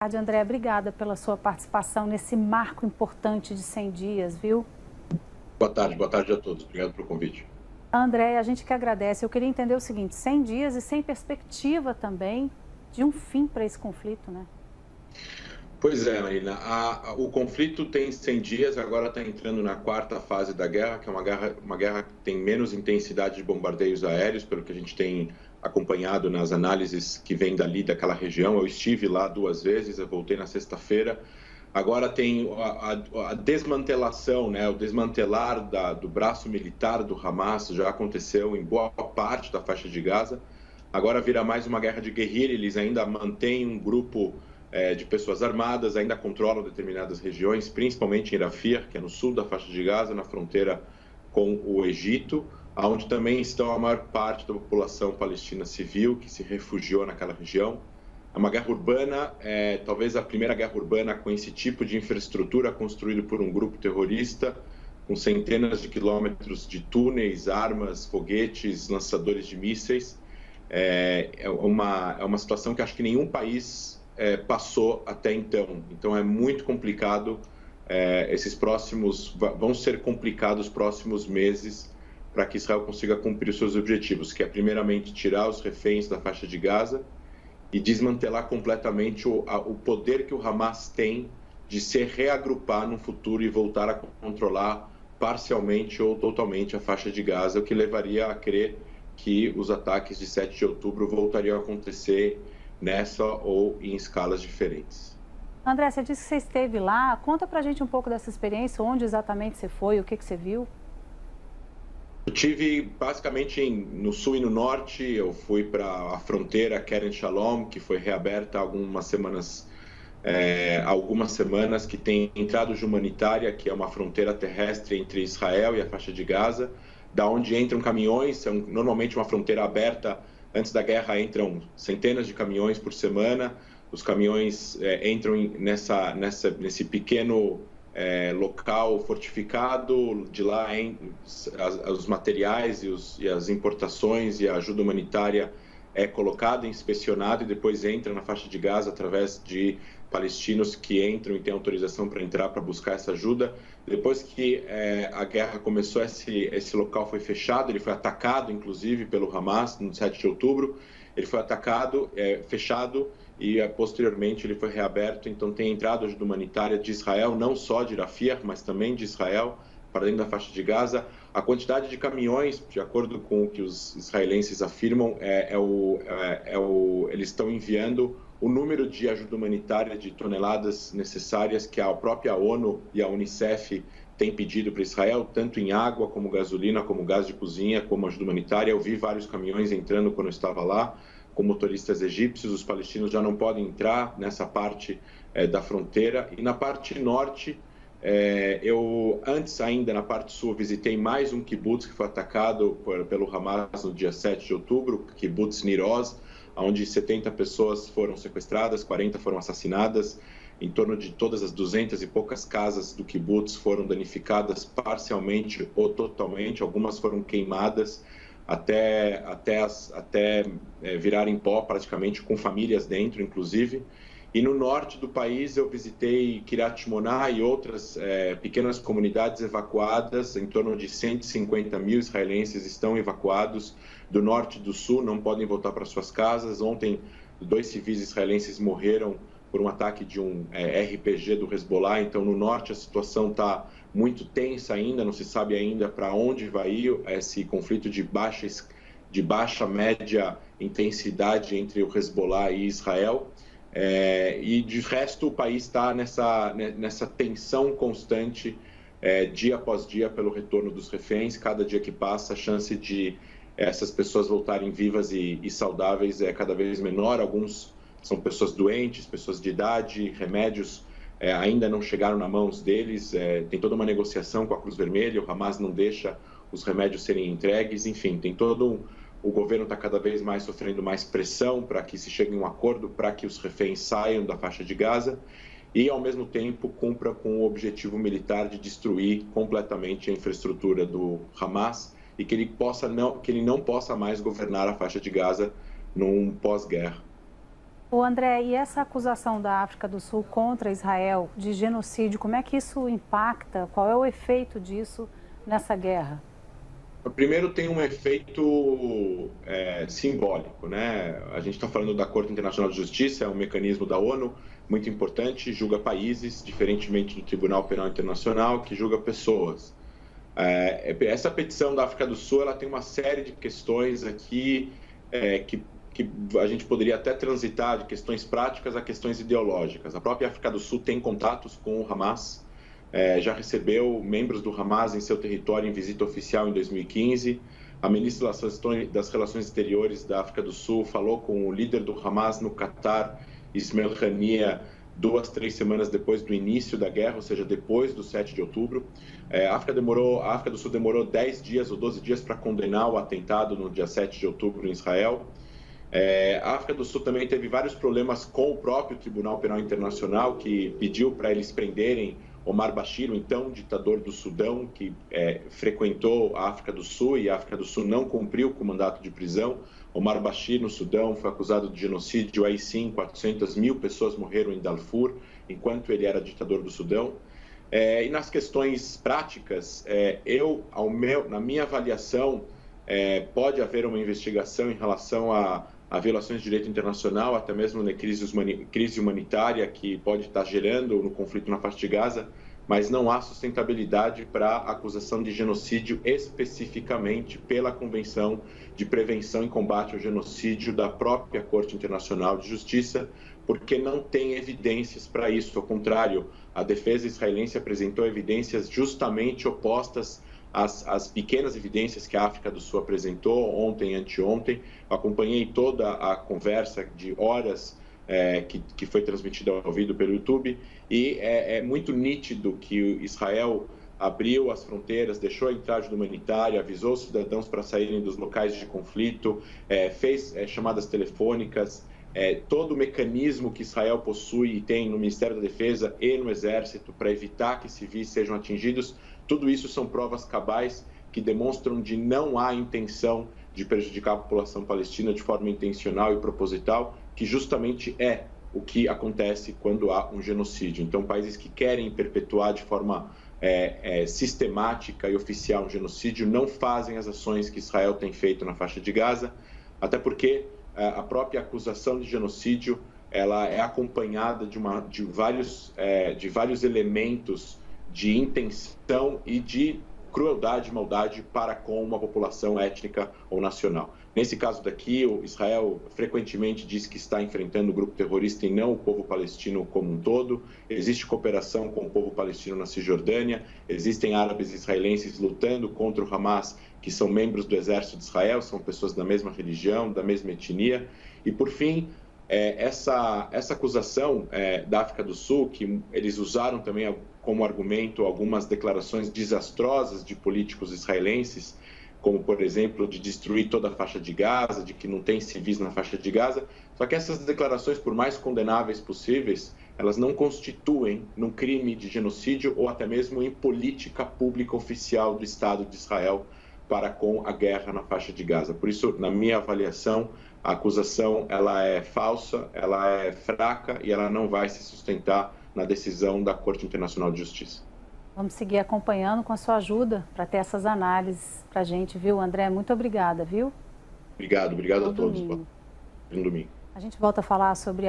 André, obrigada pela sua participação nesse marco importante de 100 dias, viu? Boa tarde a todos. Obrigado pelo convite. André, a gente que agradece. Eu queria entender o seguinte, 100 dias e sem perspectiva também de um fim para esse conflito, né? Pois é, Marina. O conflito tem 100 dias, agora está entrando na quarta fase da guerra, que é uma guerra que tem menos intensidade de bombardeios aéreos, pelo que a gente tem acompanhado nas análises que vêm dali, daquela região. Eu estive lá 2 vezes, eu voltei na sexta-feira. Agora tem a desmantelação, né? O desmantelar do braço militar do Hamas já aconteceu em boa parte da faixa de Gaza. Agora vira mais uma guerra de guerrilha, eles ainda mantêm um grupo de pessoas armadas, ainda controlam determinadas regiões, principalmente em Rafah, que é no sul da faixa de Gaza, na fronteira com o Egito, onde também estão a maior parte da população palestina civil que se refugiou naquela região. É uma guerra urbana, talvez a primeira guerra urbana com esse tipo de infraestrutura construída por um grupo terrorista, com centenas de quilômetros de túneis, armas, foguetes, lançadores de mísseis. É uma situação que acho que nenhum país passou até então. Então é muito complicado. Vão ser complicados os próximos meses para que Israel consiga cumprir os seus objetivos, que é primeiramente tirar os reféns da faixa de Gaza e desmantelar completamente o poder que o Hamas tem de se reagrupar no futuro e voltar a controlar parcialmente ou totalmente a faixa de Gaza, o que levaria a crer que os ataques de 7 de outubro voltariam a acontecer nessa ou em escalas diferentes. André, você disse que você esteve lá. Conta pra gente um pouco dessa experiência, onde exatamente você foi, o que você viu? Eu tive basicamente no sul e no norte. Eu fui para a fronteira Kerem Shalom, que foi reaberta há algumas semanas, que tem entrada humanitária, que é uma fronteira terrestre entre Israel e a faixa de Gaza, da onde entram caminhões. Normalmente uma fronteira aberta. Antes da guerra entram centenas de caminhões por semana. Os caminhões entram nesse pequeno local fortificado. De lá os materiais e as importações e a ajuda humanitária é colocada, inspecionada e depois entra na faixa de Gaza através de palestinos que entram e têm autorização para entrar para buscar essa ajuda. Depois que a guerra começou, esse local foi fechado, ele foi atacado inclusive pelo Hamas no 7 de outubro. Ele foi atacado, fechado e posteriormente ele foi reaberto. Então tem entrada ajuda humanitária de Israel, não só de Rafah, mas também de Israel para dentro da faixa de Gaza. A quantidade de caminhões, de acordo com o que os israelenses afirmam, eles estão enviando o número de ajuda humanitária de toneladas necessárias que a própria ONU e a Unicef têm pedido para Israel, tanto em água, como gasolina, como gás de cozinha, como ajuda humanitária. Eu vi vários caminhões entrando quando eu estava lá, com motoristas egípcios. Os palestinos já não podem entrar nessa parte da fronteira. E na parte norte, antes ainda, na parte sul, visitei mais um kibbutz que foi atacado pelo Hamas no dia 7 de outubro, kibbutz Nir Oz, onde 70 pessoas foram sequestradas, 40 foram assassinadas. Em torno de todas as 200 e poucas casas do kibbutz foram danificadas parcialmente ou totalmente. Algumas foram queimadas até virarem pó, praticamente, com famílias dentro, inclusive. E no norte do país eu visitei Kiryat Shmona e outras pequenas comunidades evacuadas. Em torno de 150 mil israelenses estão evacuados do norte e do sul, não podem voltar para suas casas. Ontem, 2 civis israelenses morreram por um ataque de um RPG do Hezbollah. Então, no norte a situação está muito tensa ainda, não se sabe ainda para onde vai ir esse conflito de baixa, média intensidade entre o Hezbollah e Israel. E de resto o país está nessa tensão constante, dia após dia, pelo retorno dos reféns. Cada dia que passa, a chance de essas pessoas voltarem vivas e saudáveis é cada vez menor. Alguns são pessoas doentes, pessoas de idade, remédios ainda não chegaram nas mãos deles. Tem toda uma negociação com a Cruz Vermelha, o Hamas não deixa os remédios serem entregues. Enfim, o governo está cada vez mais sofrendo mais pressão para que se chegue a um acordo para que os reféns saiam da faixa de Gaza e, ao mesmo tempo, cumpra com o objetivo militar de destruir completamente a infraestrutura do Hamas e que ele não possa mais governar a faixa de Gaza num pós-guerra. O André, e essa acusação da África do Sul contra Israel de genocídio, como é que isso impacta? Qual é o efeito disso nessa guerra? Primeiro, tem um efeito simbólico, né? A gente está falando da Corte Internacional de Justiça, é um mecanismo da ONU muito importante, julga países, diferentemente do Tribunal Penal Internacional, que julga pessoas. Essa petição da África do Sul, ela tem uma série de questões aqui que a gente poderia até transitar de questões práticas a questões ideológicas. A própria África do Sul tem contatos com o Hamas, já recebeu membros do Hamas em seu território em visita oficial em 2015. A ministra das Relações Exteriores da África do Sul falou com o líder do Hamas no Catar, Ismail Haniyeh, 2-3 semanas depois do início da guerra, ou seja, depois do 7 de outubro. A África do Sul demorou 10 dias ou 12 dias para condenar o atentado no dia 7 de outubro em Israel. A África do Sul também teve vários problemas com o próprio Tribunal Penal Internacional, que pediu para eles prenderem Omar Bashir, o então ditador do Sudão, que frequentou a África do Sul, e a África do Sul não cumpriu com o mandato de prisão. Omar Bashir, no Sudão, foi acusado de genocídio. Aí sim, 400 mil pessoas morreram em Darfur, enquanto ele era ditador do Sudão. E nas questões práticas, na minha avaliação, pode haver uma investigação em relação a violações de direito internacional, até mesmo na crise humanitária que pode estar gerando no conflito na faixa de Gaza, mas não há sustentabilidade para a acusação de genocídio especificamente pela Convenção de Prevenção e Combate ao Genocídio da própria Corte Internacional de Justiça, porque não tem evidências para isso. Ao contrário, a defesa israelense apresentou evidências justamente opostas as pequenas evidências que a África do Sul apresentou ontem e anteontem. Acompanhei toda a conversa de horas que foi transmitida ao vivo pelo YouTube, e é muito nítido que Israel abriu as fronteiras, deixou a entrada humanitária, avisou os cidadãos para saírem dos locais de conflito, fez chamadas telefônicas. Todo o mecanismo que Israel possui e tem no Ministério da Defesa e no Exército para evitar que civis sejam atingidos, tudo isso são provas cabais que demonstram de não há intenção de prejudicar a população palestina de forma intencional e proposital, que justamente é o que acontece quando há um genocídio. Então, países que querem perpetuar de forma sistemática e oficial um genocídio não fazem as ações que Israel tem feito na faixa de Gaza, até porque a própria acusação de genocídio ela é acompanhada de vários elementos de intenção e de crueldade e maldade para com uma população étnica ou nacional. Nesse caso daqui, o Israel frequentemente diz que está enfrentando o grupo terrorista e não o povo palestino como um todo. Existe cooperação com o povo palestino na Cisjordânia, existem árabes israelenses lutando contra o Hamas, que são membros do exército de Israel, são pessoas da mesma religião, da mesma etnia. E, por fim, essa acusação da África do Sul, que eles usaram também como argumento algumas declarações desastrosas de políticos israelenses, como, por exemplo, de destruir toda a faixa de Gaza, de que não tem civis na faixa de Gaza. Só que essas declarações, por mais condenáveis possíveis, elas não constituem num crime de genocídio ou até mesmo em política pública oficial do Estado de Israel para com a guerra na faixa de Gaza. Por isso, na minha avaliação, a acusação ela é falsa, ela é fraca e ela não vai se sustentar na decisão da Corte Internacional de Justiça. Vamos seguir acompanhando com a sua ajuda para ter essas análises para a gente, viu, André? Muito obrigada, viu? Obrigado a todos. Bom domingo. A gente volta a falar sobre